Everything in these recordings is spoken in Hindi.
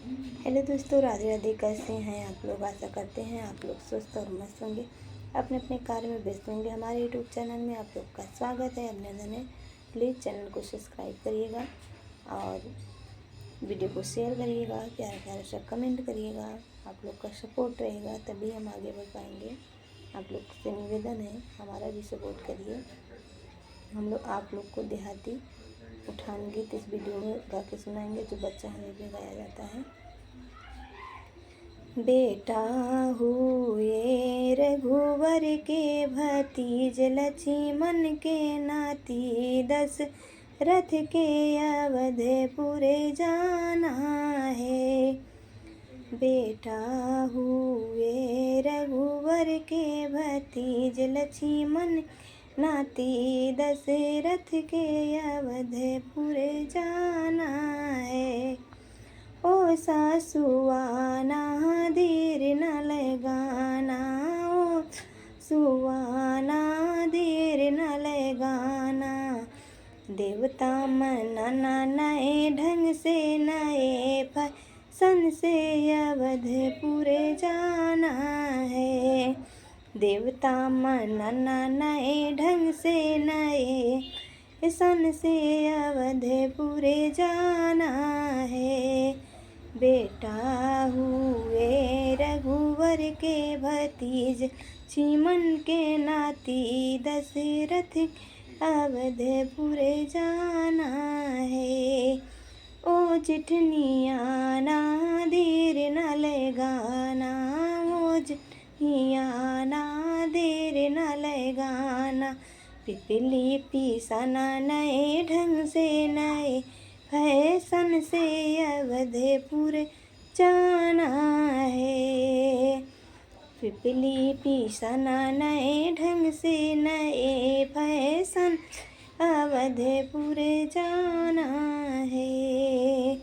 हेलो दोस्तों, राधे राधे। कैसे हैं आप लोग? आशा करते हैं आप लोग स्वस्थ और मस्त होंगे, अपने अपने कार्य में व्यस्त होंगे। हमारे यूट्यूब चैनल में आप लोग का स्वागत है, अभिनंदन है। प्लीज़ चैनल को सब्सक्राइब करिएगा और वीडियो को शेयर करिएगा, प्यारा प्यारा सा कमेंट करिएगा। आप लोग का सपोर्ट रहेगा तभी हम आगे बढ़ पाएंगे। आप लोग से निवेदन है, हमारा भी सपोर्ट करिए। हम लोग आप लोग को देहाती उठान गीत इस वीडियो में गा के सुनाएंगे, जो बच्चा हमें भी गाया जाता है। बेटा हुए रघुवर के भतीज, लक्ष्मण के नाती, दशरथ के अवधपुरे जाना है। बेटा हुए रघुवर के भतीज, लक्ष्मण नाती, दशरथ के अवधपुरे जाना है। ओ सासुआना देर न लगाना, ओ सुआना देर न लगाना। देवता मनाना नए ढंग से, नए फैशन से अवधपुरे जाना है। देवता मनाना नए ढंग से, नए फैशन से अवधपुरे जाना है। बेटा हुए रघुवर के भतीज, लक्ष्मण के नाती, दशरथ अवधपुरे जाना है। ओ जिठनिया ना देर न लगाना, ओ जिठनिया ना देर न लगाना। पिपली पिसाना नए ढंग से, नए फैशन से अवधपुर जाना है। पिपली पिसाना नए ढंग से, नए फैशन अवधपुर जाना है।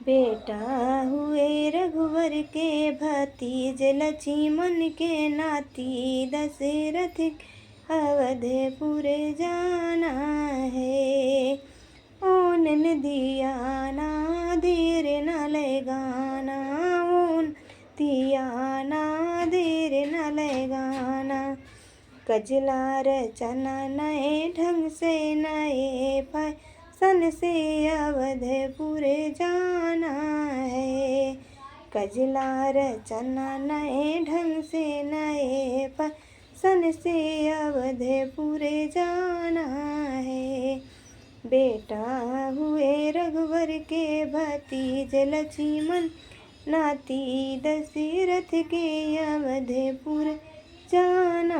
बेटा हुए रघुवर के भतीज, लक्ष्मण के नाती, दशरथ अवधपुर जाना है। ओन दिया ना देर न लगाना, ओन दिया ना देर न लगाना। कजला रचना नए ढंग से, नए फैशन से अवधपुर जाना है। कजला रचना नए ढंग से, नए फैशन से अवधपुर जाना है। बेटा हुए रघुवर के भतीज, लक्ष्मण नाती, दशरथ के अवधपुर जाना